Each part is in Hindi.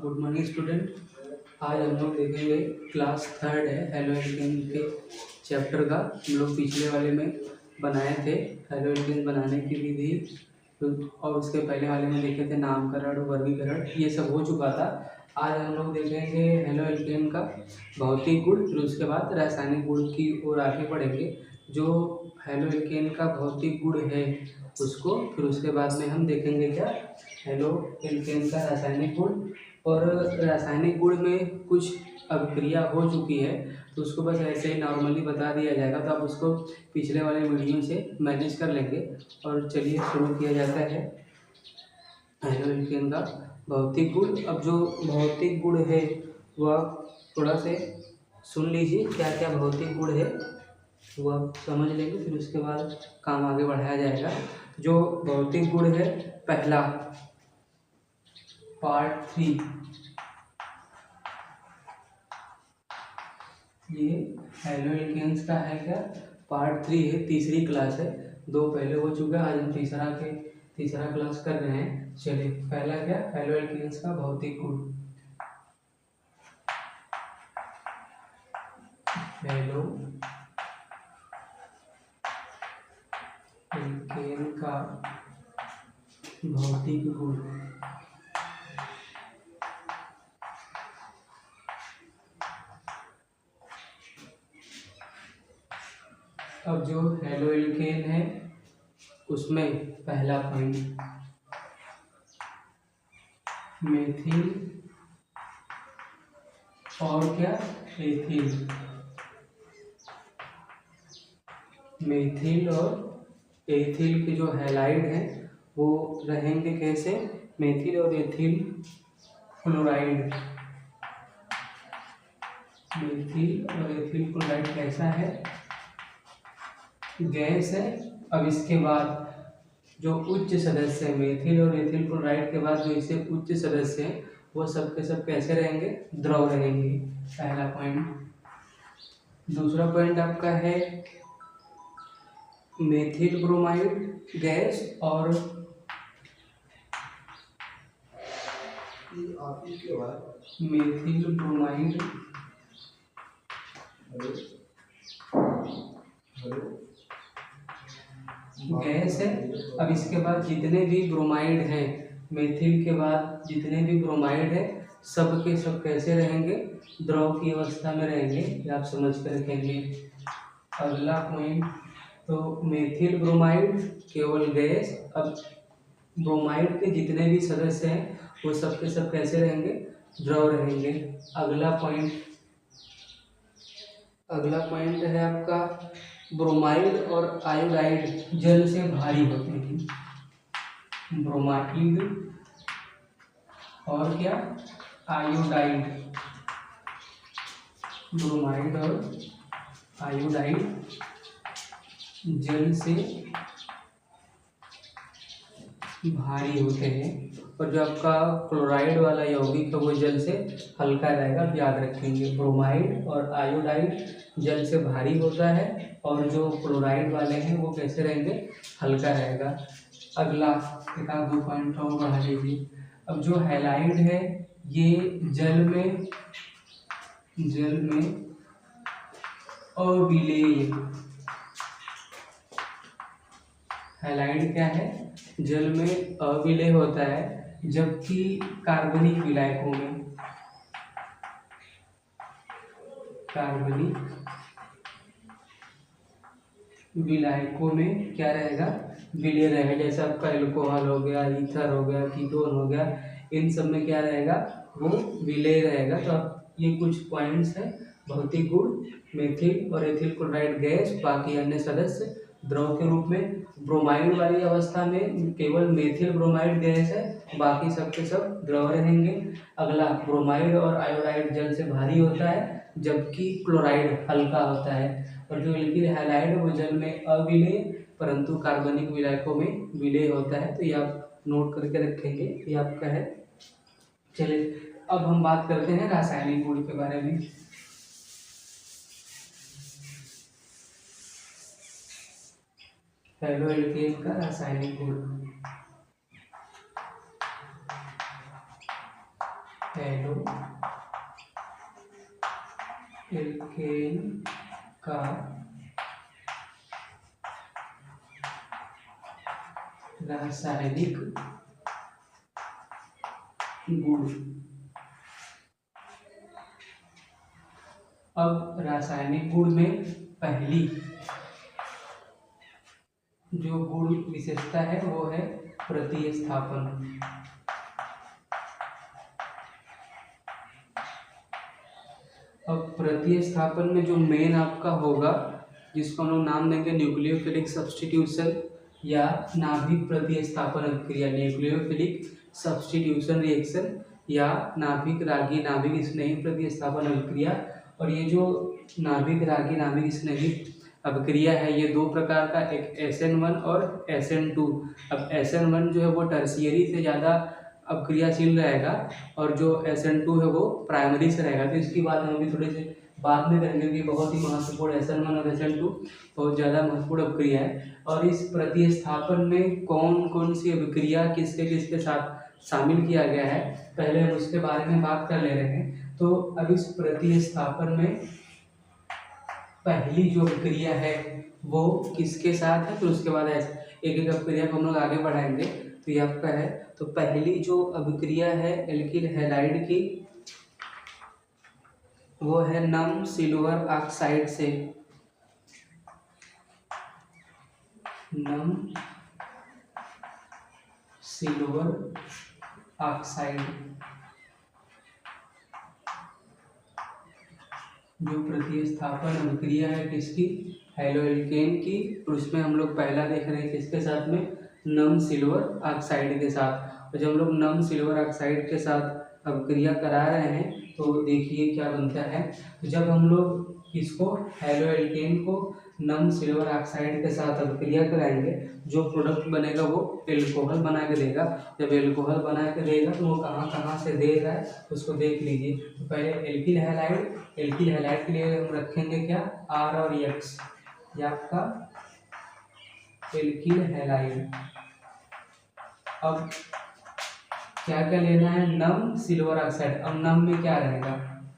Good morning student. आज हम लोग देखेंगे क्लास थर्ड है हेलो एल्केन के चैप्टर का। हम लोग पिछले वाले में बनाए थे हेलो एल्केन बनाने की विधि, और उसके पहले वाले में देखे थे नामकरण वर्गीकरण, ये सब हो चुका था। आज हम लोग देखेंगे हेलो एल्केन का भौतिक गुण, फिर उसके बाद रासायनिक गुण की ओर आगे बढ़ेंगे। जो हेलो एल्केन का भौतिक गुण है उसको, फिर उसके बाद में हम देखेंगे क्या हेलो एल्केन का रासायनिक गुण। और रासायनिक गुण में कुछ अभिक्रिया हो चुकी है तो उसको बस ऐसे ही नॉर्मली बता दिया जाएगा, तो आप उसको पिछले वाले वीडियो से मैनेज कर लेंगे। और चलिए शुरू किया जाता है हेलो एल्केन का भौतिक गुण। अब जो भौतिक गुण है वह थोड़ा से सुन लीजिए, क्या क्या भौतिक गुण है वो आप समझ लेंगे, फिर उसके बाद काम आगे बढ़ाया जाएगा। जो भौतिक गुण है पहला, पार्ट 3, ये हेलो एल्केन्स का है क्या, पार्ट 3 है, तीसरी क्लास है। दो पहले हो चुका है, आज हम तीसरा क्लास कर रहे हैं। चलिए पहला क्या, हेलो एल्केन्स का भौतिक गुण। हेलो एल्केन का भौतिक गुण। अब जो हेलो एल्केन है उसमें पहला पॉइंट, मेथिल और क्या, एथिल। मेथिल और एथिल के जो हैलाइड हैं वो रहेंगे कैसे, मेथिल और एथिल क्लोराइड। मेथिल और एथिल क्लोराइड कैसा है, गैस है। अब इसके बाद जो उच्च सदस्य है, मेथिल और एथिल क्लोराइड के बाद जो इससे उच्च सदस्य हैं वो सब के सब कैसे रहेंगे, द्रव रहेंगे। पहला पॉइंट। दूसरा पॉइंट आपका है मेथिल ब्रोमाइड गैस और मेथिल ब्रोमाइड गैस है। अब इसके बाद जितने भी ब्रोमाइड हैं, मेथिल के बाद जितने भी ब्रोमाइड है सब के सब कैसे रहेंगे, द्रव की अवस्था में रहेंगे, ये आप समझ कर रखेंगे। अगला पॉइंट, तो मेथिल ब्रोमाइड केवल गैस। अब ब्रोमाइड के जितने भी सदस्य हैं वो सब के सब कैसे रहेंगे, द्रव रहेंगे। अगला पॉइंट है आपका, ब्रोमाइड और आयोडाइड जल से भारी होते हैं। ब्रोमाइड और क्या, आयोडाइड। ब्रोमाइड और आयोडाइड जल से भारी होते हैं, और जो आपका क्लोराइड वाला यौगिक है वो जल से हल्का रहेगा। आप याद रखेंगे, ब्रोमाइड और आयोडाइड जल से भारी होता है और जो क्लोराइड वाले हैं वो कैसे रहेंगे, हल्का रहेगा। अगला एक आध दो पॉइंट और बढ़ा लीजिए। अब जो हैलाइड है ये जल में अविलेय, हैलाइड क्या है, जल में अविलेय होता है, जबकि कार्बनिक विलायकों में क्या रहेगा, विलेय रहेगा। जैसे आपका एल्कोहल हो गया, ईथर हो गया, कीटोन हो गया, इन सब में क्या रहेगा, वो विलेय रहेगा। तो अब ये कुछ पॉइंट्स हैं भौतिक गुण, मेथिल और एथिल क्लोराइड गैस, बाकी अन्य सदस्य द्रव के रूप में। ब्रोमाइड वाली अवस्था में केवल मेथिल ब्रोमाइड गैस है, बाकी सब के सब द्रव रहेंगे। अगला, ब्रोमाइड और आयोडाइड जल से भारी होता है जबकि क्लोराइड हल्का होता है। और जो लिक्विड हैलाइड है वो जल में अविलेय परंतु कार्बनिक विलायकों में विलेय होता है। तो ये आप नोट करके रखेंगे, ये आपका है। चलिए अब हम बात करते हैं रासायनिक गुण के बारे में। हेलो एल्केन का रासायनिक गुण। हेलो एल्केन का रासायनिक गुण। अब रासायनिक गुण में पहली जो गुण विशेषता है वो है प्रतिस्थापन। अब प्रतिस्थापन में जो मेन आपका होगा, जिसको हम लोग नाम देंगे न्यूक्लियोफिलिक सब्स्टिट्यूशन या नाभिक प्रतिस्थापन अभिक्रिया, न्यूक्लियोफिलिक सब्स्टिट्यूशन रिएक्शन या नाभिक रागी नाभिक स्नेही प्रतिस्थापन अभिक्रिया। और ये जो नाभिक रागी नाभिक स्नेही अभिक्रिया है ये दो प्रकार का, एक SN1 और SN2। अब SN1 जो है वो टर्शियरी से ज़्यादा अभिक्रियाशील रहेगा और जो SN2 है वो प्राइमरी से रहेगा। तो इसकी बात हम अभी थोड़े से बाद में करेंगे कि बहुत ही महत्वपूर्ण SN1 और SN2 बहुत ज़्यादा महत्वपूर्ण अभिक्रिया है। और इस प्रतिस्थापन में कौन कौन सी अभिक्रिया किसके किसके साथ शामिल किया गया है, पहले हम उसके बारे में बात कर ले रहे हैं। तो अब इस प्रतिस्थापन में पहली जो अभिक्रिया है वो किसके साथ है, फिर उसके बाद एक एक अभिक्रिया को हम लोग आगे बढ़ाएंगे। तो ये आपका है, तो पहली जो अभिक्रिया है एल्किल हैलाइड की वो है नम सिल्वर ऑक्साइड से। नम सिल्वर ऑक्साइड जो प्रतिस्थापन अभिक्रिया है किसकी, हेलोएल्केन की। और उसमें हम लोग पहला देख रहे हैं किसके साथ में, नम सिल्वर ऑक्साइड के साथ। और जब हम लोग नम सिल्वर ऑक्साइड के साथ अभिक्रिया करा रहे हैं तो देखिए क्या बनता है। तो जब हम लोग इसको हेलोएल्केन को नम सिल्वर ऑक्साइड के साथ अभिक्रिया कराएंगे, जो प्रोडक्ट बनेगा वो एल्कोहल बना के देगा। जब एल्कोहल बना के देगा तो वो कहाँ कहाँ से दे रहा है उसको देख लीजिए। तो पहले एल्किल हैलाइड के लिए हम रखेंगे क्या, R और X, ये आपका एल्किल हैलाइड। अब क्या क्या लेना है, नम सिल्वर ऑक्साइड। अब नम में क्या रहेगा,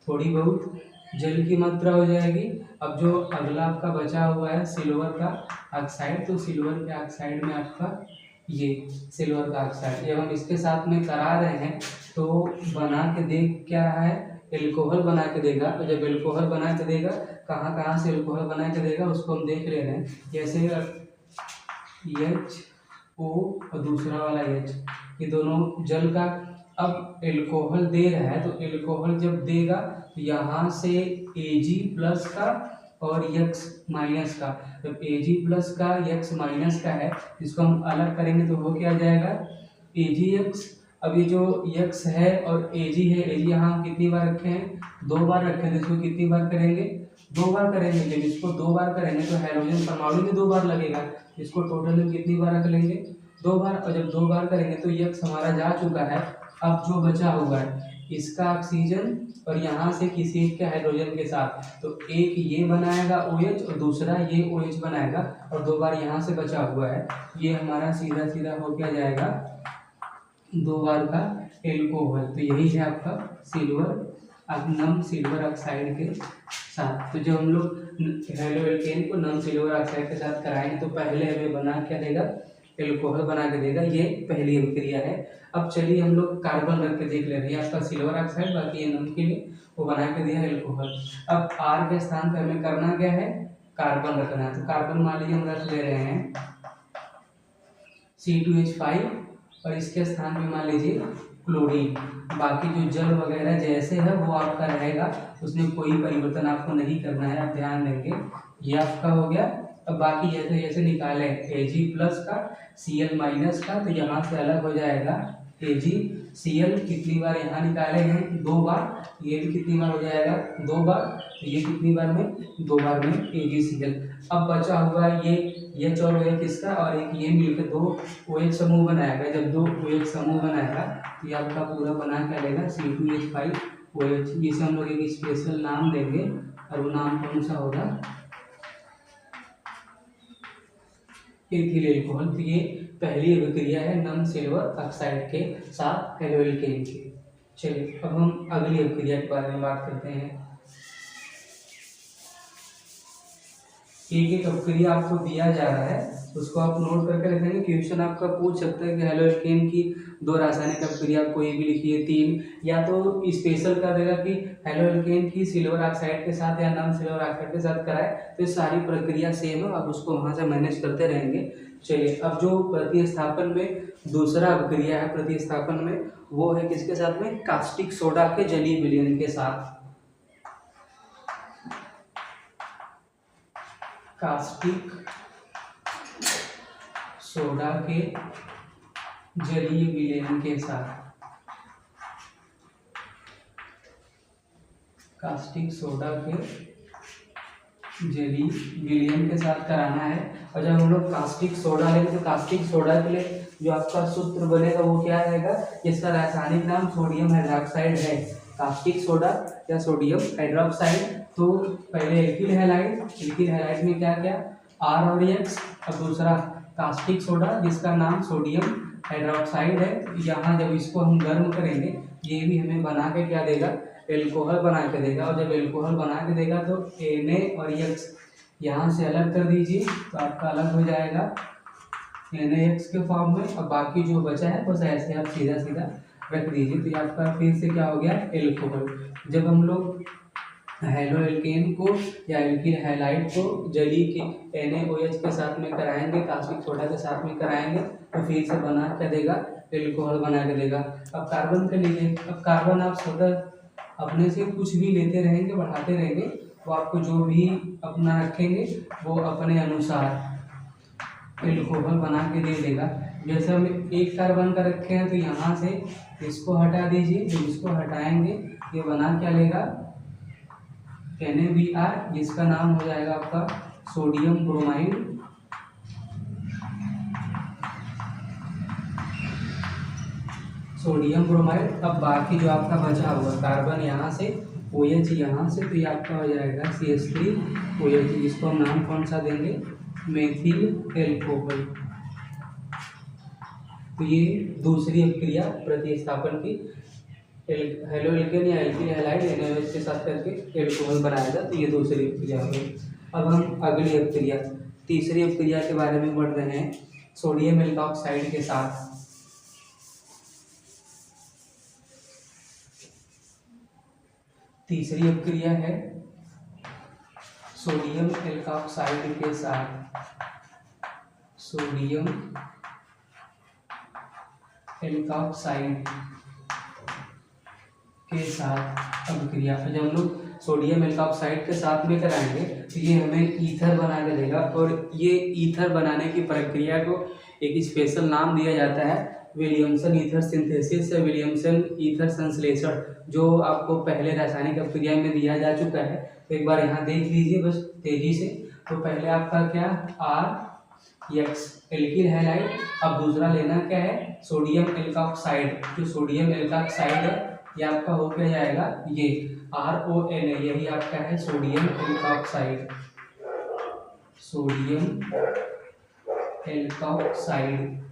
थोड़ी बहुत जल की मात्रा हो जाएगी। अब जो अगला आपका बचा हुआ है सिल्वर का ऑक्साइड, तो सिल्वर के ऑक्साइड में आपका ये सिल्वर का ऑक्साइड जब हम इसके साथ में करा रहे हैं तो बना के देख क्या रहा है, एल्कोहल बना के देगा। तो जब एल्कोहल बना के देगा, कहाँ कहाँ से एल्कोहल बना के देगा उसको हम देख ले रहे हैं। जैसे HO और दूसरा वाला H, ये दोनों जल का अब एल्कोहल दे रहा है। तो एल्कोहल जब देगा तो यहाँ से Ag+ का और X- का, जब Ag+ का X- का है इसको हम अलग करेंगे तो वो क्या आ जाएगा, Agx। अब ये जो X है और Ag है, Ag यहाँ कितनी बार रखे हैं, 2 बार रखे हैं। तो इसको कितनी बार करेंगे, 2 बार करेंगे। जब इसको 2 बार करेंगे तो हाइड्रोजन परमाणु में 2 बार लगेगा। इसको टोटल में कितनी बार रख लेंगे, 2 बार। और जब 2 बार करेंगे तो X हमारा जा चुका है। अब जो बचा हुआ है इसका ऑक्सीजन और यहाँ से किसी एक के हाइड्रोजन के साथ, तो एक ये बनाएगा OH और दूसरा ये OH बनाएगा और 2 बार यहाँ से बचा हुआ है। ये हमारा सीधा सीधा हो क्या जाएगा, 2 बार का एल्कोहल। तो यही है आपका नम सिल्वर ऑक्साइड के साथ। तो जब हम लोग हेलोएल्केन को नम सिल्वर ऑक्साइड के साथ कराएंगे तो पहले हमें बना क्या देगा, एल्कोहल बना के देगा। ये पहली अभिक्रिया है। अब चलिए हम लोग कार्बन रख के देख ले रहे हैं। आपका सिल्वर ऑक्साइड, बाकी ये नम के लिए वो बना के दिया एल्कोहल। अब R के स्थान पर हमें करना क्या है, कार्बन रखना है। तो कार्बन मान लीजिए हम रख ले रहे हैं C2H5 और इसके स्थान पे मान लीजिए क्लोरीन। बाकी जो जल वगैरह जैसे है वो आपका रहेगा, उसमें कोई परिवर्तन आपको नहीं करना है, आप ध्यान देंगे। ये आपका हो गया। अब बाकी जैसे जैसे निकाले Ag+ का Cl- का, तो यहाँ से अलग हो जाएगा AgCl। कितनी बार यहाँ निकाले हैं, 2 बार। ये भी कितनी बार हो जाएगा, 2 बार। तो ये कितनी बार में, 2 बार में AgCl। अब बचा हुआ ये H और OH इसका और एक ये मिलकर 2 OH समूह बनाएगा। जब 2 OH समूह बनाएगा तो ये आपका पूरा बना क्या लेगा, C2H5OH। जिसे हम लोग एक स्पेशल नाम देंगे और वो नाम कौन सा होगा, एथिल एल्कोहल। तो ये पहली अभिक्रिया है नम सिल्वर ऑक्साइड के साथ हेलोएल्केन की। चलिए अब हम अगली अपक्रिया के बारे में बात करते हैं। एक एक अपक्रिया आपको दिया जा रहा है, उसको आप नोट करके रखेंगे। क्वेश्चन आपका पूछ सकता है कि हेलो एल्केन की दो रासायनिक अपक्रिया कोई भी लिखिए, 3, या तो स्पेशल कर देगा कि हेलो एल्केन की सिल्वर ऑक्साइड के साथ या नॉन सिल्वर ऑक्साइड के साथ कराए, तो ये सारी प्रक्रिया सेम है, आप उसको वहाँ से मैनेज करते रहेंगे। चलिए अब जो प्रतिस्थापन में दूसरा अपक्रिया है प्रतिस्थापन में, वो है किसके साथ में, कास्टिक सोडा के जलीय विलयन के साथ। कास्टिक सोडा के जलीय विलयन के साथ, कास्टिक सोडा के जलीय विलयन के साथ कराना है। और जब हम लोग कास्टिक सोडा लेंगे तो कास्टिक सोडा के लिए जो आपका सूत्र बनेगा वो क्या रहेगा, इसका रासायनिक नाम सोडियम हाइड्रोक्साइड है। कास्टिक सोडा या सोडियम हाइड्रोक्साइड, तो पहले एल्किल हैलाइड में क्या क्या आर और एक्स, और दूसरा कास्टिक सोडा जिसका नाम सोडियम हाइड्रोक्साइड है। यहाँ जब इसको हम गर्म करेंगे, ये भी हमें बना के क्या देगा, एल्कोहल बना के देगा। और जब एल्कोहल बना के देगा तो Na और X यहाँ से अलग कर दीजिए, तो आपका अलग हो जाएगा NaX के फॉर्म में। और बाकी जो बचा है बस ऐसे आप सीधा सीधा रख दीजिए, तो ये आपका फिर से क्या हो गया, एल्कोहल। जब हम लोग हेलो एल्केन को या एल्किल हैलाइड को जलीय के NaOH के साथ में कराएंगे, कास्टिक सोडा के साथ में कराएंगे, तो फिर से बना क्या देगा, एल्कोहल बना के देगा। अब कार्बन का लीजिए, अब कार्बन आप स्वतः अपने से कुछ भी लेते रहेंगे, बढ़ाते रहेंगे, वो आपको जो भी अपना रखेंगे वो अपने अनुसार एल्कोहल बना के दे देगा। जैसे हम एक कार्बन का रखे हैं तो यहाँ से इसको हटा दीजिए, जब इसको हटाएंगे ये बना क्या लेगा, NaBr, जिसका नाम हो जाएगा आपका सोडियम ब्रोमाइड। Sodium bromide. अब बाकी जो आपका बचा हुआ कार्बन यहाँ से, OH यहाँ से, तो ये आपका हो जाएगा CH3OH, जिसको हम नाम कौन सा देंगे, मेथिल एल्कोहल। तो ये दूसरी अपक्रिया प्रतिस्थापन की, हेलो एल्केन या एल्किल हैलाइड NaOH के साथ करके एल्कोहल बनाएगा, तो ये दूसरी अपक्रिया हो गई। अब हम अगली अपक्रिया, तीसरी अपक्रिया के बारे में पढ़ रहे हैं, सोडियम एल्कोक्साइड के साथ। तीसरी अपक्रिया है सोडियम एल्कोक्साइड के साथ, सोडियम एल्कोक्साइड के साथ अपक्रिया। जब हम लोग सोडियम एल्कोक्साइड के साथ में कराएंगे तो ये हमें ईथर बना के देगा, और ये ईथर बनाने की प्रक्रिया को एक स्पेशल नाम दिया जाता है, विलियमसन ईथर सिंथेसिस या विलियमसन ईथर संश्लेषण, जो आपको पहले रासायनिक अपक्रिया में दिया जा चुका है। तो एक बार यहाँ देख लीजिए बस तेजी से। तो पहले आपका क्या, RX एल्किल हैलाइड, अब दूसरा लेना क्या है, सोडियम एल्कोक्साइड। जो सोडियम एल्कोक्साइड है ये आपका हो क्या जाएगा, ये RONA, यही आपका है सोडियम एल्कोक्साइड, सोडियम एल्कोक्साइड।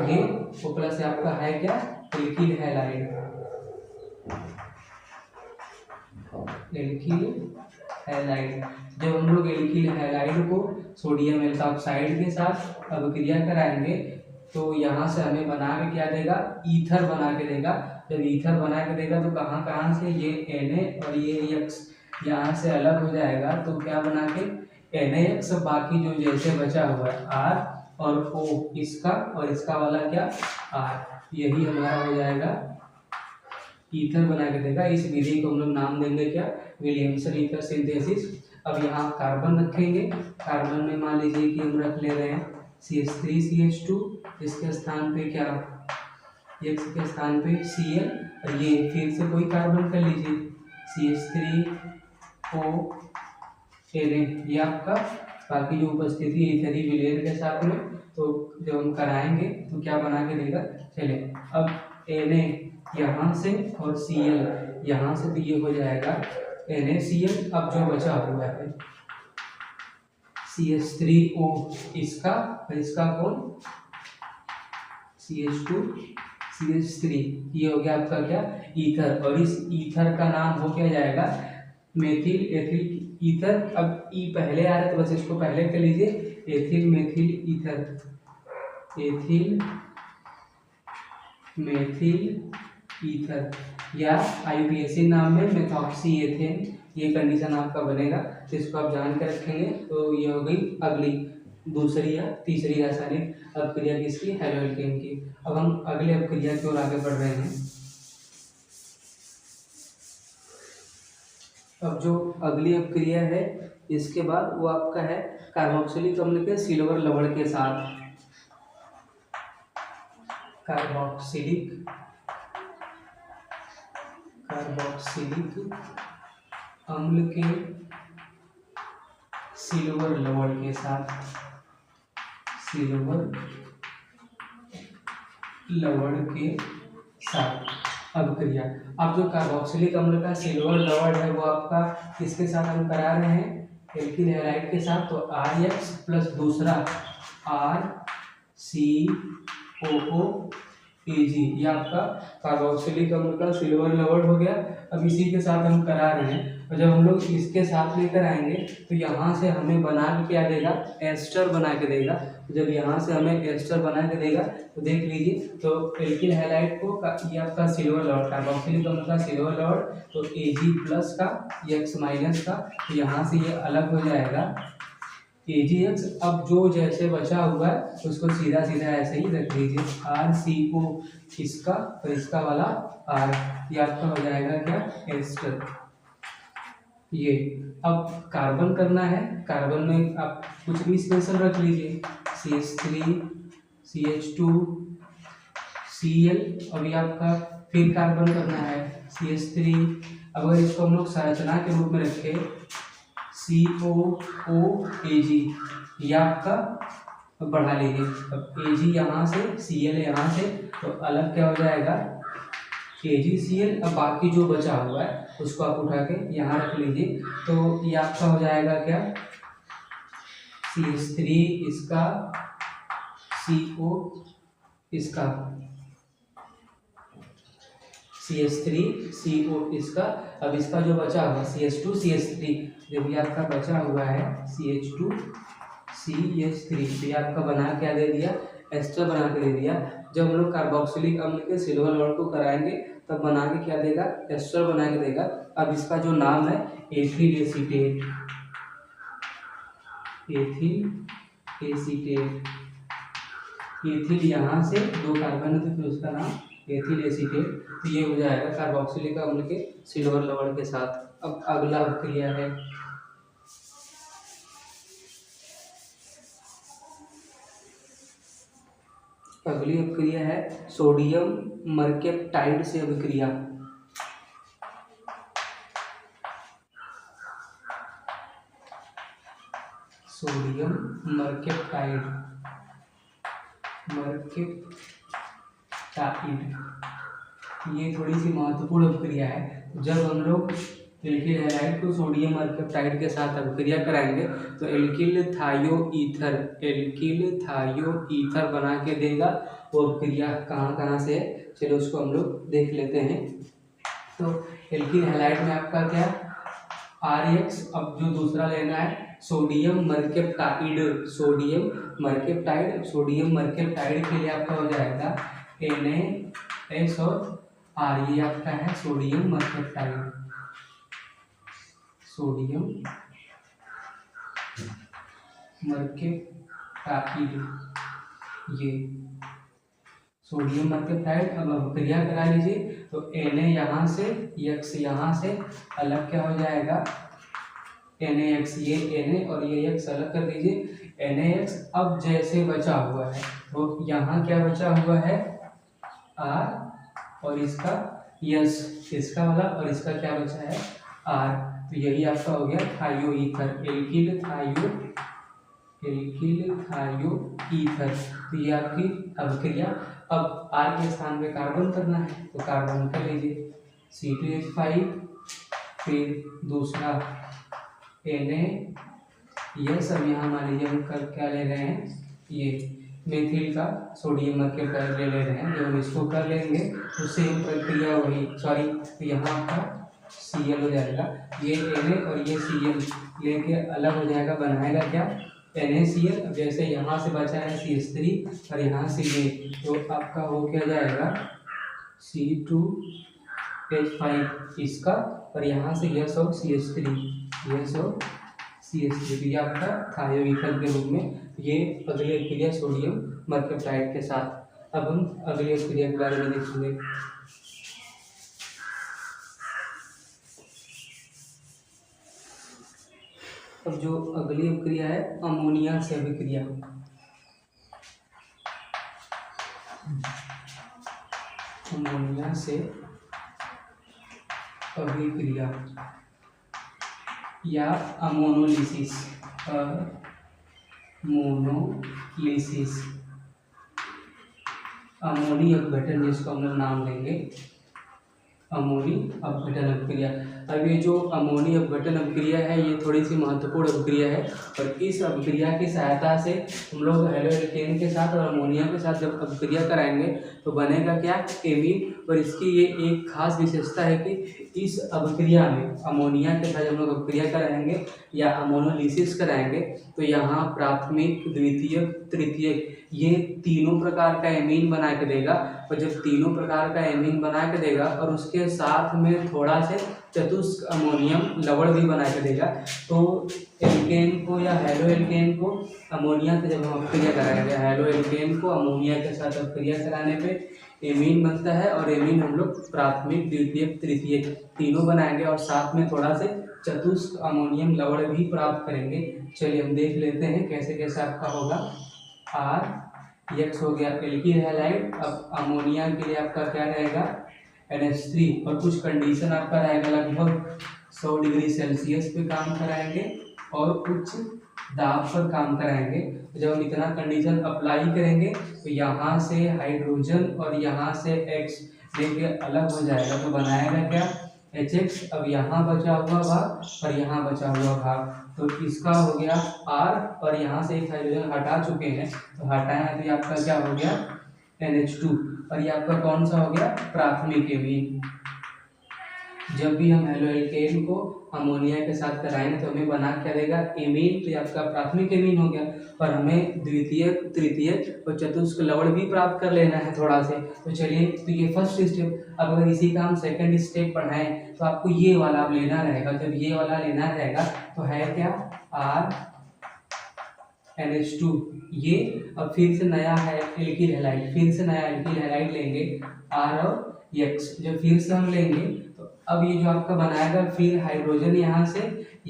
ये वो प्लस आपका है क्या, एल्किल हैलाइड, एल्किल हैलाइड। जब हम लोग एल्किल हैलाइड को सोडियम एल्कोक्साइड के साथ अपक्रिया कराएंगे तो यहाँ से हमें बना के क्या देगा, ईथर बना के देगा। जब ईथर बना के देगा तो कहाँ कहाँ से, ये Na और ये X यहाँ से अलग हो जाएगा, तो क्या बना के NaX, बाकी जो जैसे बचा हुआ है R और O, इसका और इसका वाला क्या R, यही हमारा हो जाएगा ईथर बना के देगा। इस विधि को हम लोग नाम देंगे क्या, विलियमसन ईथर सिंथेसिस। अब यहाँ कार्बन रखेंगे, कार्बन में मान लीजिए कि हम रख ले रहे हैं CH3CH2, इसके स्थान पे क्या, X के स्थान पे Cl, और ये फिर से कोई कार्बन कर लीजिए CH3O Na, ये आपका बाकी जो उपस्थिति ईथरी विलयन के साथ में। तो जब हम कराएंगे तो क्या बना के देगा, चले अब Na यहाँ से और Cl यहाँ से, तो ये हो जाएगा NaCl। अब जो बचा हुआ है CH3O, इसका और इसका कौन, CH2 CH3, ये हो गया आपका क्या ईथर, और इस ईथर का नाम हो क्या जाएगा मेथिल एथिल ईथर। अब ई पहले आ रहा है तो बस इसको पहले कर लीजिए, ethyl methyl ether, ethyl methyl ether, या IUPAC नाम में मेथॉक्सी एथेन, ये कंडीशन आपका बनेगा। तो इसको आप जान के रखेंगे। तो ये हो गई अगली दूसरी या तीसरी रासायनिक अभिक्रिया किसकी, हैलोएल्केन की। अब हम अगले अभिक्रिया की ओर आगे बढ़ रहे हैं। अब जो अगली अभिक्रिया है इसके बाद वो आपका है कार्बोक्सिलिक अम्ल के सिल्वर लवण के साथ, कार्बोक्सिलिक अम्ल के सिल्वर लवण के साथ, सिल्वर लवण के साथ अभिक्रिया। अब जो कार्बोक्सिलिक अम्ल का सिल्वर लवण है वो आपका किसके साथ हम करा रहे हैं, एल्किल हैलाइड के साथ। तो RX प्लस दूसरा RCOOAg, ये आपका कार्बोक्सिलिक अम्ल का सिल्वर लवण हो गया। अब इसी के साथ हम करा रहे हैं, और जब हम लोग इसके साथ लेकर आएंगे तो यहाँ से हमें बना के क्या देगा, एस्टर बना के देगा। जब यहाँ से हमें एस्टर बना के देगा तो देख लीजिए, तो एल्किल हैलाइड को ये आपका सिल्वर लवण, कार्बोक्सिलिक अम्ल का सिल्वर लवण, तो Ag प्लस का X माइनस का, तो यहाँ से ये अलग हो जाएगा AgX। अब जो जैसे बचा हुआ है उसको सीधा सीधा ऐसे ही रख लीजिए, RCO इसका और इसका वाला R, ये आपका हो जाएगा क्या एस्टर। ये अब कार्बन करना है, कार्बन में आप कुछ भी स्पेशल रख लीजिए, CH3 CH2 Cl, अभी आपका फिर कार्बन करना है CH3। अगर इसको हम लोग संरचना के रूप में रखें COOAg, ये आपका बढ़ा लीजिए। अब Ag यहाँ से, Cl यहाँ से, तो अलग क्या हो जाएगा AgCl। अब बाकी जो बचा हुआ है उसको आप उठा के यहाँ रख लीजिए, तो ये आपका हो जाएगा क्या CH3 इसका, CO इसका, CH3 CO इसका। अब इसका जो बचा हुआ CH2 CH3, जब ये आपका बचा हुआ है CH2 CH3, तो ये आपका बना क्या दे दिया, एस्टर बना के दे दिया। जब हम लोग कार्बोक्सिलिक अम्ल के सिल्वर लवण को कराएंगे तब बना के क्या देगा, एस्टर बना के देगा। अब इसका जो नाम है ethyl acetate, ethyl acetate, ethyl यहाँ से दो कार्बन है तो फिर उसका नाम एथिल एसीटेट। तो ये हो जाएगा कार्बोक्सिलिक अम्ल के सिल्वर लवण के साथ। अब अगला अभिक्रिया है अगली अभिक्रिया है सोडियम मर्केप्टाइड से अभिक्रिया। सोडियम मर्केप्टाइड, ये थोड़ी सी महत्वपूर्ण अभिक्रिया है। जब हम लोग एल्किल हैलाइड को सोडियम मर्केप्टाइड के साथ अभिक्रिया कराएंगे तो एल्किल थायोईथर बना के देगा। वो अभिक्रिया कहाँ कहाँ से है, चलो उसको हम लोग देख लेते हैं। तो एल्किल हैलाइड में आपका क्या RX, अब जो दूसरा लेना है सोडियम मर्केप्टाइड, सोडियम मर्केप्टाइड के लिए आपका हो जाएगा NaS और R, ये आपका है सोडियम मर्केप्टाइड, सोडियम मर्केप्टाइड, ये सोडियम मर्केप्टाइड। अब अभिक्रिया करा लीजिए, तो Na यहाँ से, X यहाँ से, अलग क्या हो जाएगा NaX, ये Na और ये X अलग कर दीजिए NaX। अब जैसे बचा हुआ है तो यहाँ क्या बचा हुआ है R और इसका यस, इसका वाला, और इसका क्या बचा है R। तो यही आपका हो गया थायोईथर, एल्किल थायोईथर। तो ये आपकी अभिक्रिया। अब R के स्थान पे कार्बन करना है तो कार्बन कर लीजिए C2H5, फिर दूसरा Na यस। अब यहाँ मान लीजिए हम कर क्या ले रहे हैं, ये मेथिल का सोडियम मर्क्यूराइड ले रहे हैं। जब हम इसको कर लेंगे तो सेम प्रक्रिया वही, सॉरी यहाँ आपका Cl हो जाएगा, ये Na और ये Cl लेके अलग हो जाएगा, बनाएगा क्या NaCl। अब जैसे यहाँ से बचा है CH3 और यहाँ Ca, तो आपका हो क्या जाएगा C2H5 इसका, और यहाँ से यस और CH3, यस और CH3, ये आपका थायोइथर के रूप में। ये अगली क्रिया सोडियम मर्क्यूराइड के साथ। अब हम अगली क्रिया के बारे में देखेंगे। अब जो अगली अभिक्रिया है अमोनिया से अभिक्रिया। अमोनिया से अभिक्रिया या अमोनोलिसिस, अमोनोलिसिस, अमोनी अपघटन जिसको हम लोग नाम लेंगे, अमोनी अपघटन अभिक्रिया। अब ये जो अमोनी अपघटन अभिक्रिया है ये थोड़ी सी महत्वपूर्ण अभिक्रिया है, और इस अभिक्रिया की सहायता से हम लोग हेलोएल्केन के साथ और अमोनिया के साथ जब अभिक्रिया कराएंगे तो बनेगा क्या एमीन। और इसकी ये एक खास विशेषता है कि इस अभिक्रिया में अमोनिया के साथ हम लोग अभिक्रिया कराएंगे या अमोनोलिसिस कराएंगे तो यहाँ प्राथमिक, द्वितीयक, तृतीयक ये तीनों प्रकार का एमीन बना के देगा। और जब तीनों प्रकार का एमीन बना के देगा और उसके साथ में थोड़ा से चतुष्क अमोनियम लवण भी बना के देगा, तो एल्केन को या हेलोएल्केन को अमोनिया से जब हम अभिक्रिया कराएंगे, हेलोएल्केन को अमोनिया के साथ अभिक्रिया कराने पे एमीन बनता है, और एमीन हम लोग प्राथमिक, द्वितीयक, तृतीयक तीनों बनाएंगे और साथ में थोड़ा से चतुष्क अमोनियम लवण भी प्राप्त करेंगे। चलिए हम देख लेते हैं कैसे कैसे आपका होगा। RX हो गया एल्किल हैलाइड। अब अमोनिया के लिए आपका क्या रहेगा NH3, और कुछ कंडीशन आपका रहेगा लगभग 100 डिग्री सेल्सियस पे काम कराएंगे और उच्च दाब पर काम कराएंगे। जब हम इतना कंडीशन अप्लाई करेंगे तो यहाँ से हाइड्रोजन और यहाँ से X लेके अलग हो जाएगा, तो बनाएगा क्या HX। अब यहाँ बचा हुआ भाग और यहाँ बचा हुआ भाग, तो इसका हो गया R, और यहाँ से एक हाइड्रोजन हटा चुके हैं तो हटाए तो ये आपका क्या हो गया NH2, और ये आपका कौन सा हो गया प्राथमिक एमीन। जब भी हम हेलोएल्केन को अमोनिया के साथ कराएंगे तो हमें बना क्या देगा एमीन, तो ये आपका प्राथमिक एमीन हो गया। और हमें द्वितीयक, तृतीयक और चतुष्क लवण भी प्राप्त कर लेना है थोड़ा से। तो चलिए, तो ये फर्स्ट स्टेप। अब अगर इसी का हम सेकंड स्टेप पढ़ाएं तो आपको ये वाला अब लेना रहेगा। जब ये वाला लेना रहेगा तो है क्या RNH2, ये अब फिर से नया है एल्किल हैलाइड, फिर से नया एल्किल हैलाइड लेंगे R और X। जब फिर से हम लेंगे तो अब ये जो आपका बनाएगा फिर हाइड्रोजन यहाँ से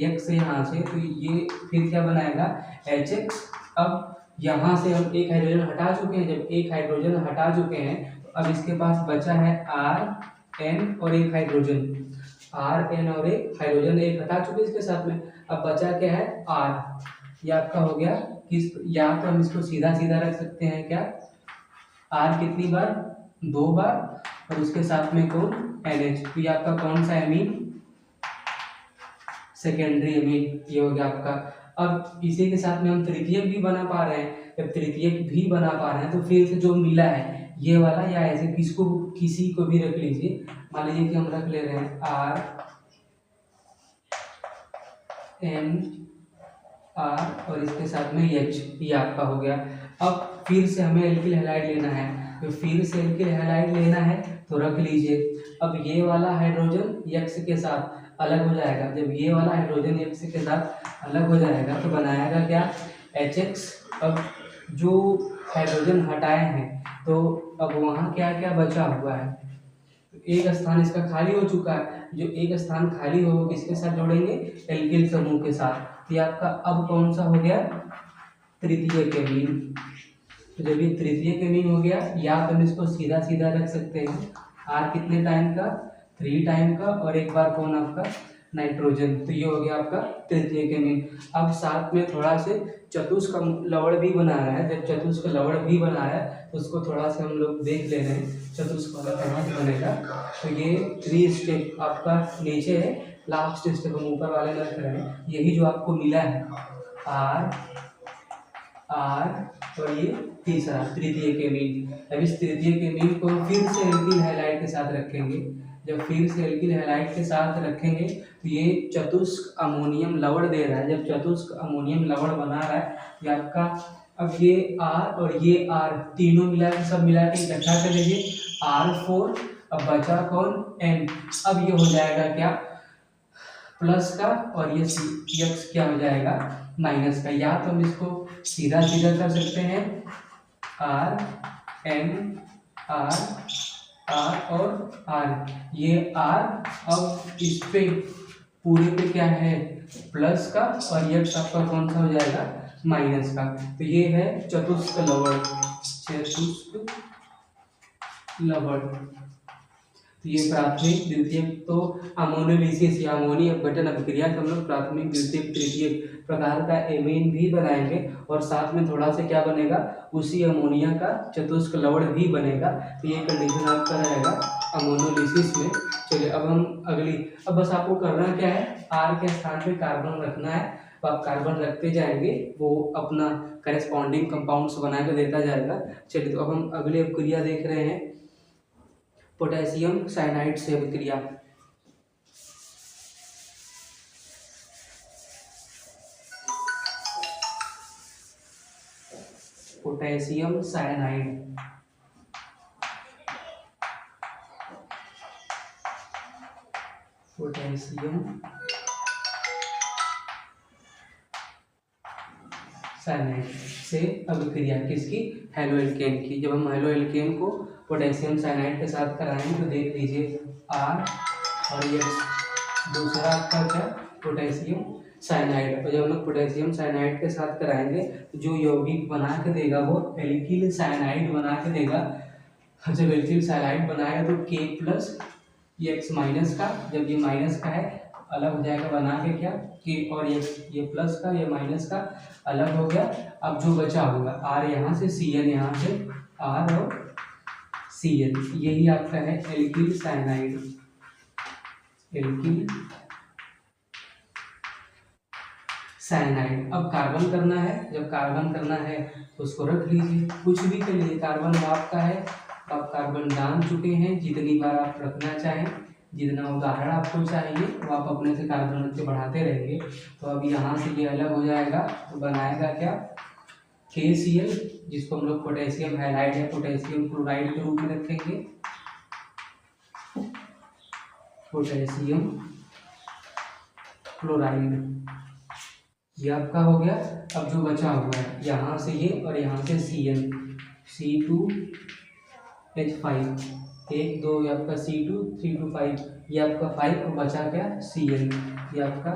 X से यहाँ से, तो ये फिर क्या बनाएगा HX। अब यहाँ से हम एक हाइड्रोजन हटा चुके हैं, जब एक हाइड्रोजन हटा चुके हैं तो अब इसके पास बचा है RN और एक हाइड्रोजन, RN और एक हाइड्रोजन एक हटा चुके इसके साथ में। अब बचा क्या है R, ये आपका हो गया किस, या तो हम इसको सीधा सीधा रख सकते हैं क्या R कितनी बार 2 बार, और उसके साथ में कौन NH, तो ये आपका कौन सा एमीन सेकेंडरी एमीन, ये हो गया आपका। अब इसी के साथ में हम तृतीयक भी बना पा रहे हैं। जब तृतीयक भी बना पा रहे हैं तो फिर से जो मिला है ये वाला, या ऐसे किसको किसी को भी रख लीजिए, मान लीजिए कि हम रख ले रहे हैं R और इसके साथ में H, ये आपका हो गया। अब फिर से हमें एल्किल हैलाइड लेना है, तो फिर से एल्किल हैलाइड लेना है तो रख लीजिए। अब ये वाला हाइड्रोजन X के साथ अलग हो जाएगा, जब ये वाला हाइड्रोजन X के साथ अलग हो जाएगा तो बनाएगा क्या HX। अब जो हाइड्रोजन हटाए हैं तो अब वहाँ क्या क्या बचा हुआ है, एक स्थान इसका खाली हो चुका है, जो एक स्थान खाली हो किसके साथ जोड़ेंगे एल्किल समूह के साथ। ये आपका अब कौन सा हो गया तृतीयक एमीन। तो जब ये तृतीयक एमीन हो गया, या तो हम इसको सीधा सीधा रख सकते हैं R कितने टाइम का 3 टाइम का, और एक बार कौन आपका नाइट्रोजन, तो ये हो गया आपका तृतीयक एमीन। अब साथ में थोड़ा से चतुष्क लवण भी बना रहा है, जब चतुष्क लवण भी बना रहा है तो उसको थोड़ा सा हम लोग देख ले रहे हैं चतुष्क वाला कहाँ से बनेगा। तो ये 3 स्टेप आपका नीचे है, लास्ट स्टेप हम ऊपर वाले में रख रहे हैं। यही जो आपको मिला है R और ये तीसरा तृतीयक एमीन। अब इस तृतीयक एमीन को फिर से एल्किल हैलाइड के साथ रखेंगे। जब फिर से एल्किल हैलाइड के साथ रखेंगे तो ये चतुष्क अमोनियम लवण दे रहा है। जब चतुष्क अमोनियम लवण बना रहा है ये आपका, अब ये R और ये R तीनों मिला के सब मिला के इकट्ठा कर लीजिए R4। अब बचा कौन? N। अब ये हो जाएगा क्या? प्लस का, और ये X क्या हो जाएगा? माइनस का। या तो हम इसको सीधा सीधा कर सकते हैं R N R R और R, ये R। अब इस पे पूरे पे क्या है? प्लस का, और X आपका कौन सा हो जाएगा? माइनस का। तो ये है चतुष्क लवण, चतुष्क लवण। तो ये प्राथमिक द्वितीयक, तो अमोनोलिसिस या अमोनी अपघटन अभिक्रिया का हम लोग प्राथमिक द्वितीयक तृतीयक प्रकार का एमीन भी बनाएंगे, और साथ में थोड़ा सा क्या बनेगा? उसी अमोनिया का चतुष्क लवण भी बनेगा। तो ये कंडीशन आपका रहेगा अमोनोलिसिस में। चलिए अब हम अगली, अब बस आपको करना क्या है? R के स्थान पे कार्बन रखना है। तो आप कार्बन रखते जाएंगे, वो अपना करेस्पॉन्डिंग कंपाउंड्स बना के देता जाएगा। चलिए तो अब हम अगली अभिक्रिया देख रहे हैं, पोटेशियम साइनाइड से अभिक्रिया। पोटेशियम साइनाइड, पोटेशियम साइनाइड से अभिक्रिया किसकी? हेलोएल्केन की। जब हम हेलोएल्केन को पोटेशियम साइनाइड के साथ कराएंगे तो देख लीजिए R और ये दूसरा आपका क्या? Potassium cyanide. और जब हम लोग पोटेशियम साइनाइड के साथ कराएंगे तो जो यौगिक बना के देगा वो एल्किल साइनाइड बना के देगा। जब एल्किल साइनाइड बनाएगा तो K प्लस X माइनस का, जब ये माइनस का है अलग हो जाएगा बना के क्या? K और X, ये प्लस का ये माइनस का अलग हो गया। अब जो बचा होगा R यहाँ से Cn, यहाँ से R और Cn, यही आपका है एल्किल साइनाइड, एल्किल साइनाइड। अब कार्बन करना है, जब कार्बन करना है तो उसको रख लीजिए, कुछ भी कर लीजिए। कार्बन आपका है, आप कार्बन जान चुके हैं, जितनी बार आप रखना चाहें, जितना उदाहरण आपको चाहिए वो आप अपने से कार्बन रख के बढ़ाते रहेंगे। तो अब यहाँ से ये अलग हो जाएगा तो बनाएगा क्या? KCl, जिसको हम लोग पोटेशियम हैलाइड या पोटेशियम क्लोराइड के रूप में रखेंगे, पोटेशियम क्लोराइड। ये आपका हो गया। अब जो बचा हुआ है यहाँ से ये और यहाँ से Cn, C2H5, 1 2, ये आपका C2 3 2 5, ये आपका 5 और बचा क्या? Cn, ये आपका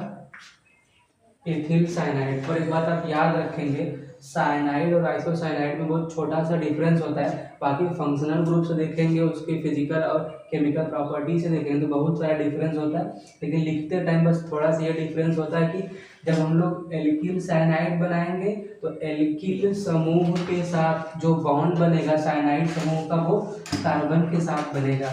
एथिल साइनाइड। और एक बात आप याद रखेंगे, साइनाइड और आइसोसाइनाइड में बहुत छोटा सा डिफरेंस होता है। बाकी फंक्शनल ग्रुप से देखेंगे, उसके फिजिकल और केमिकल प्रॉपर्टी से देखेंगे तो बहुत सारा डिफरेंस होता है, लेकिन लिखते टाइम बस थोड़ा सा ये डिफरेंस होता है कि जब हम लोग एल्किल साइनाइड बनाएंगे तो एल्किल समूह के साथ जो बॉन्ड बनेगा साइनाइड समूह का वो कार्बन के साथ बनेगा।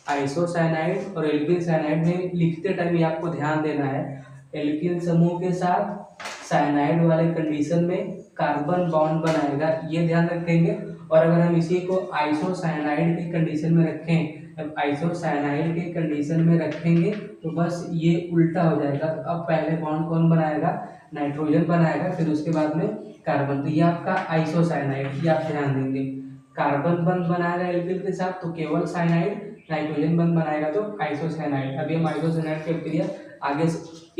आइसोसाइनाइड और एल्किल साइनाइड में लिखते टाइम ये आपको ध्यान देना है, एल्किल समूह के साथ साइनाइड वाले कंडीशन में कार्बन बॉन्ड बनाएगा, ये ध्यान रखेंगे। और अगर हम इसी को आइसोसाइनाइड की कंडीशन में रखें, अब आइसोसाइनाइड के कंडीशन में रखेंगे तो बस ये उल्टा हो जाएगा। तो अब पहले बॉन्ड कौन बनाएगा? नाइट्रोजन बनाएगा, फिर उसके बाद में कार्बन। तो ये आपका आइसोसाइनाइड, ये आप ध्यान देंगे। कार्बन बंद बनाएगा एल्किल के साथ तो केवल साइनाइड, नाइट्रोजन बंद बनाएगा तो आइसोसाइनाइड। अभी हम आइसोसाइनाइड की प्रक्रिया आगे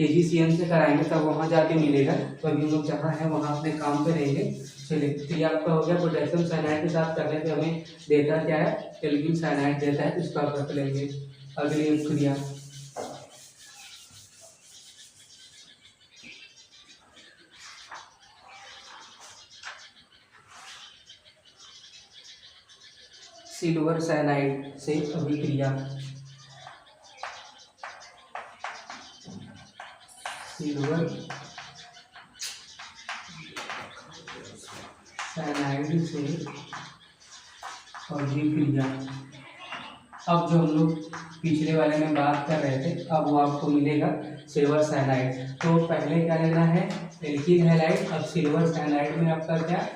AgCN से कराएंगे तब वहाँ जाके मिलेगा। तो अभी हम लोग जहाँ हैं वहाँ अपने काम पे रहेंगे। चलिए तो ये आपका हो गया। पोटेशियम साइनाइड के साथ करने पे हमें देता क्या है? एल्किल साइनाइड देता है, इसको आप रख लेंगे। अगली अभिक्रिया सिल्वर साइनाइड से अभिक्रिया, सिल्वर साइनाइड से अभिक्रिया। अब जो हम लोग पिछले वाले में बात कर रहे थे, अब वो आपको मिलेगा सिल्वर साइनाइड। तो पहले क्या लेना है, एल्कीन हैलाइड। अब सिल्वर साइनाइड में आपका क्या,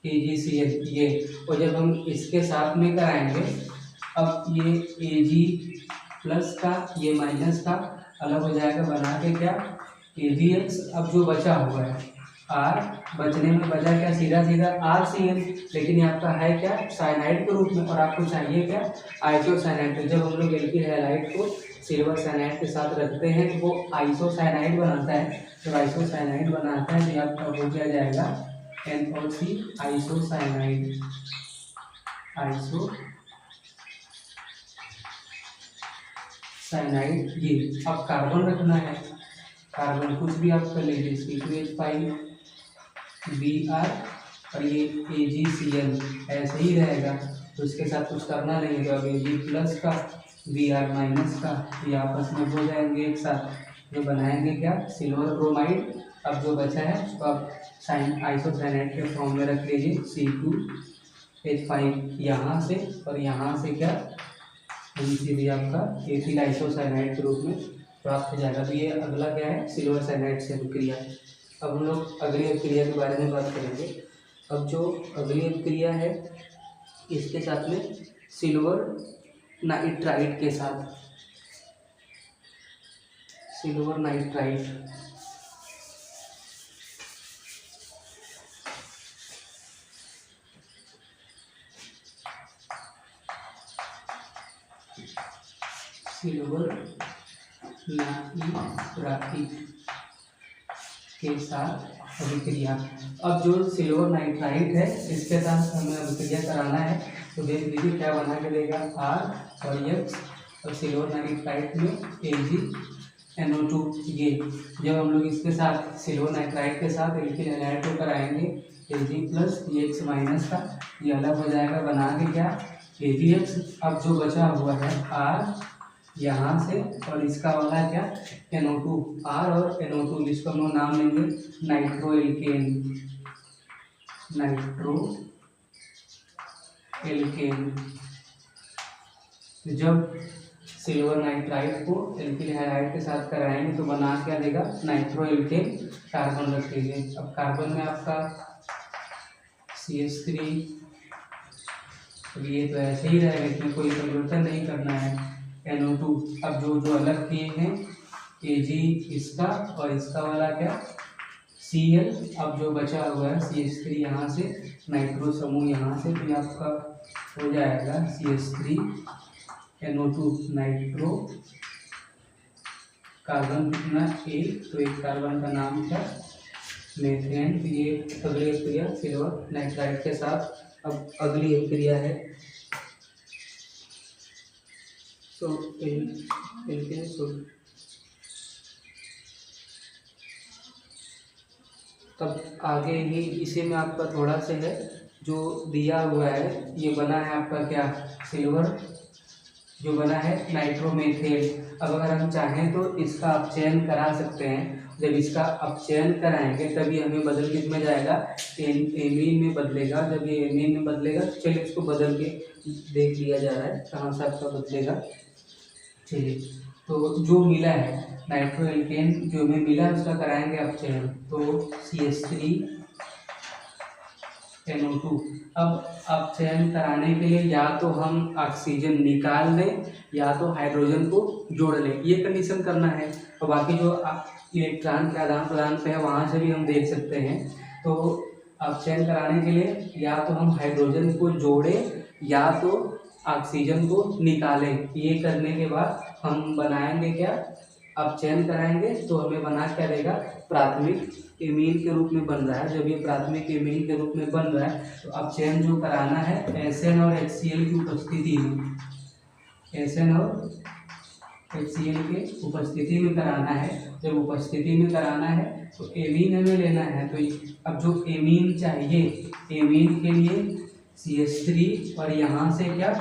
AgCl ये, और जब हम इसके साथ में कराएंगे, अब ये Ag प्लस का ये माइनस का अलग हो जाएगा, बना के क्या AgX। अब जो बचा हुआ है R, बचने में बचा क्या, सीधा सीधा RCl, लेकिन ये आपका है क्या साइनाइड के रूप में, और आपको चाहिए क्या आइसोसाइनाइड। तो जब हम लोग एल्कीन हैलाइड को सिल्वर साइनाइड के साथ रखते हैं तो वो आइसोसाइनाइड बनाता है। जब आइसोसाइनाइड बनाता है तो ये आपका हो क्या जाएगा NOC, आइसोसाइनाइड, साइनाइड ये। अब कार्बन रखना है, कार्बन कुछ भी आप कर लीजिए, C2H5 Br, और ये AgCl ऐसे ही रहेगा, तो इसके साथ कुछ करना नहीं है। तो अब Ag प्लस का Br माइनस का ये आपस में हो जाएंगे एक साथ, जो बनाएंगे क्या सिल्वर ब्रोमाइड। अब जो बचा है उसको आप आइसोसाइनाइड के फॉर्म में रख लीजिए, C2H5 यहाँ से, और यहाँ से क्या सीधे आपका एथिल आइसोसाइनाइड के रूप में प्राप्त हो जाएगा। तो ये अगला क्या है, सिल्वर साइनाइड से अभिक्रिया। अब हम लोग अगली अभिक्रिया के बारे में बात करेंगे। अब जो अगली अभिक्रिया है, इसके साथ में सिल्वर नाइट्राइड के साथ, सिल्वर नाइट्राइड, सिल्वर नाइट्राइड के साथ अभिक्रिया। अब जो सिल्वर नाइट्राइड है इसके साथ हमें अभिक्रिया कराना है, तो देख लीजिए क्या बना के देगा R और X, और सिल्वर नाइट्राइड में AgNO2 ये। जब हम लोग इसके साथ सिल्वर नाइट्राइड के साथ एल्कीन हैलाइड को कराएंगे, Ag प्लस X माइनस का ये अलग हो जाएगा, बना के क्या AgX। अब जो बचा हुआ है R यहाँ से, और इसका वाला क्या NO2, R और NO2, जिसको हम लोग नाम लेंगे नाइट्रो एल्केन। जब सिल्वर नाइट्राइड को एल्कीन हैलाइड के साथ कराएंगे तो बना क्या देगा नाइट्रो एल्केन। कार्बन रख लीजिए। अब कार्बन में आपका CH3, ये तो ऐसे ही रहेगा, इसमें कोई परिवर्तन नहीं करना है। NO2, अब जो अलग किए हैं Ag इसका और इसका वाला क्या Cl। अब जो बचा हुआ है CH3 यहाँ से, नाइट्रो समूह यहाँ से, तो आपका हो जाएगा CH3 NO2 नाइट्रो, कार्बन कितना एक, तो एक कार्बन का नाम क्या मेथेन। तो ये अगली अभिक्रिया सिल्वर नाइट्राइड के साथ। अब अगली अभिक्रिया है तब आगे ही इसी में आपका थोड़ा से है जो दिया हुआ है, ये बना है आपका क्या सिल्वर, जो बना है नाइट्रोमेथेन। अब अगर हम चाहें तो इसका अपचयन करा सकते हैं। जब इसका अपचयन कराएंगे तभी हमें बदल किस में जाएगा, एमीन में बदलेगा। जब ये एमीन में बदलेगा, चलिए इसको बदल के देख लिया जा रहा है कहाँ से आपका बदलेगा। चलिए, तो जो मिला है नाइट्रो एल्केन जो हमें मिला है उसका कराएंगे अपचयन, तो CH3 NO2। अब अपचयन कराने के लिए या तो हम ऑक्सीजन निकाल दें या तो हाइड्रोजन को जोड़ लें, ये कंडीशन करना है। और बाकी जो इलेक्ट्रॉन के आदान प्रदान पे है वहाँ से भी हम देख सकते हैं। तो अपचयन कराने के लिए या तो हम हाइड्रोजन को जोड़ें या तो ऑक्सीजन को निकालें। ये करने के बाद हम बनाएंगे क्या, अपचयन कराएंगे तो हमें बना क्या देगा, प्राथमिक एमीन के रूप में बन रहा है। जब ये प्राथमिक एमीन के रूप में बन रहा है तो अपचयन जो कराना है SN और HCl की उपस्थिति में, SN और HCl के उपस्थिति में कराना है। जब उपस्थिति में कराना है तो एमीन हमें लेना है। तो अब जो एमीन चाहिए, एमीन के लिए CH3 और यहाँ से क्या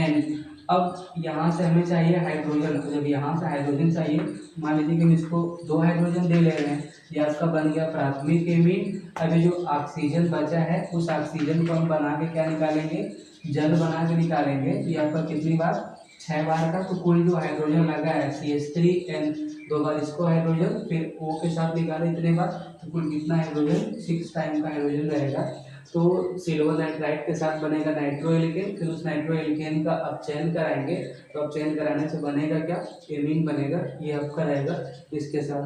N। अब यहाँ से हमें चाहिए हाइड्रोजन, तो जब यहाँ से हाइड्रोजन चाहिए, मान लीजिए कि हम इसको 2 हाइड्रोजन दे ले रहे हैं, ये आपका बन गया प्राथमिक एमीन। अभी जो ऑक्सीजन बचा है उस ऑक्सीजन को हम बना के क्या निकालेंगे, जल बना के निकालेंगे तो ये आपका कितनी बार, 6 बार का। तो कुल जो हाइड्रोजन लगा है CH3N, 2 बार इसको हाइड्रोजन, फिर O के साथ निकाले इतने बार, तो कुल कितना हाइड्रोजन, 6 टाइम का हाइड्रोजन रहेगा। तो सिल्वर नाइट्राइड के साथ बनेगा नाइट्रो एल्केन, फिर उस नाइट्रो एल्केन का अपचयन कराएंगे, तो अपचयन कराने से बनेगा क्या, एमीन बनेगा, ये आपका रहेगा इसके साथ।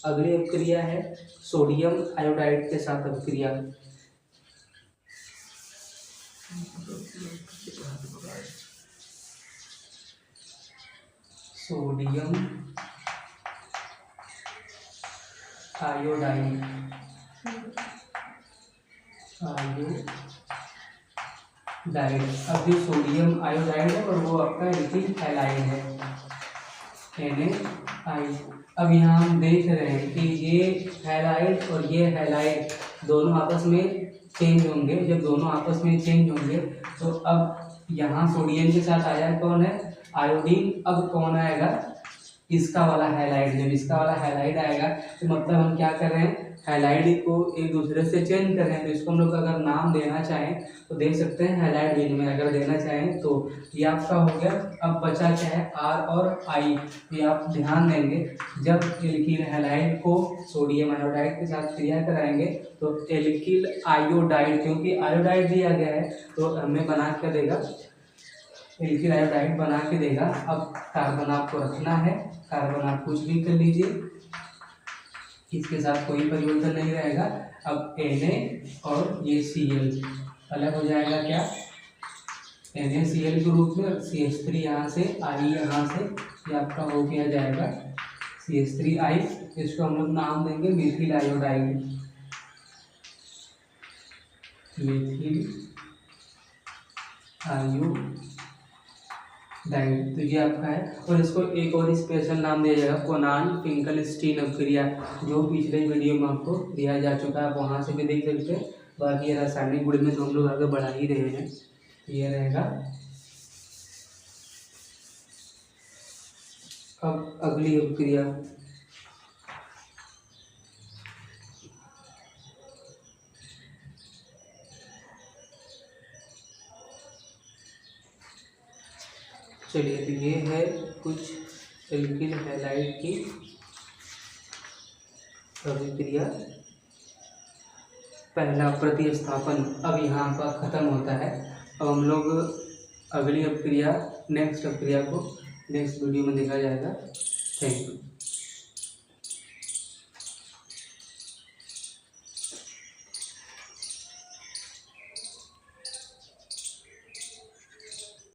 अगली अपक्रिया है सोडियम आयोडाइड के साथ अपक्रिया। सोडियम आयोडाइड, अब जो सोडियम आयोडाइड है और वो आपका एल्किल हैलाइड है, NaI। अब यहाँ हम देख रहे हैं कि ये हैलाइड और ये हैलाइड दोनों आपस में चेंज होंगे। जब दोनों आपस में चेंज होंगे तो अब यहाँ सोडियम के साथ आया कौन है, आयोडीन। अब कौन आएगा, इसका वाला हैलाइड। जब इसका वाला हैलाइड आएगा तो मतलब हम क्या कर रहे हैं, हैलाइड को एक दूसरे से चेंज कर रहे हैं। तो इसको हम लोग अगर नाम देना चाहें तो दे सकते हैं हैलाइड विनिमय, अगर देना चाहें तो। ये आपका हो गया। अब बचा क्या है, R और I। ये आप ध्यान देंगे, जब एल्किल हैलाइड को सोडियम आयोडाइड के साथ क्रिया कराएंगे तो एल्किल आयोडाइड, क्योंकि आयोडाइड दिया गया है तो हमें बना क्या देगा, एल्किल आयोडाइड बना के देगा। अब कार्बन आपको रखना है, कार्बन आप कुछ भी कर लीजिए, इसके साथ कोई परिवर्तन नहीं रहेगा। अब Na और ये Cl अलग हो जाएगा क्या, NaCl के रूप में, CH3 यहाँ से, I यहाँ से, ये आपका हो गया जाएगा CH3I। इसको हम लोग नाम देंगे मिथिल आयोडाइड, मिथिल आयोडाइड। तो ये आपका है। और इसको एक और स्पेशल नाम दिया जाएगा, कोनान फिंकलस्टीन अपक्रिया, जो पिछले वीडियो में आपको दिया जा चुका है, आप वहाँ से भी देख सकते हैं। बाकी रासायनिक गुण में तो हम लोग आगे बढ़ा ही रहे हैं, ये रहेगा। अब अगली अपक्रिया, चलिए तो ये है कुछ एल्किल हैलाइड की अभिक्रिया। पहला प्रतिस्थापन अब यहाँ पर ख़त्म होता है। अब हम लोग अगली अपक्रिया, नेक्स्ट अपक्रिया को नेक्स्ट वीडियो में देखा जाएगा। Thank you.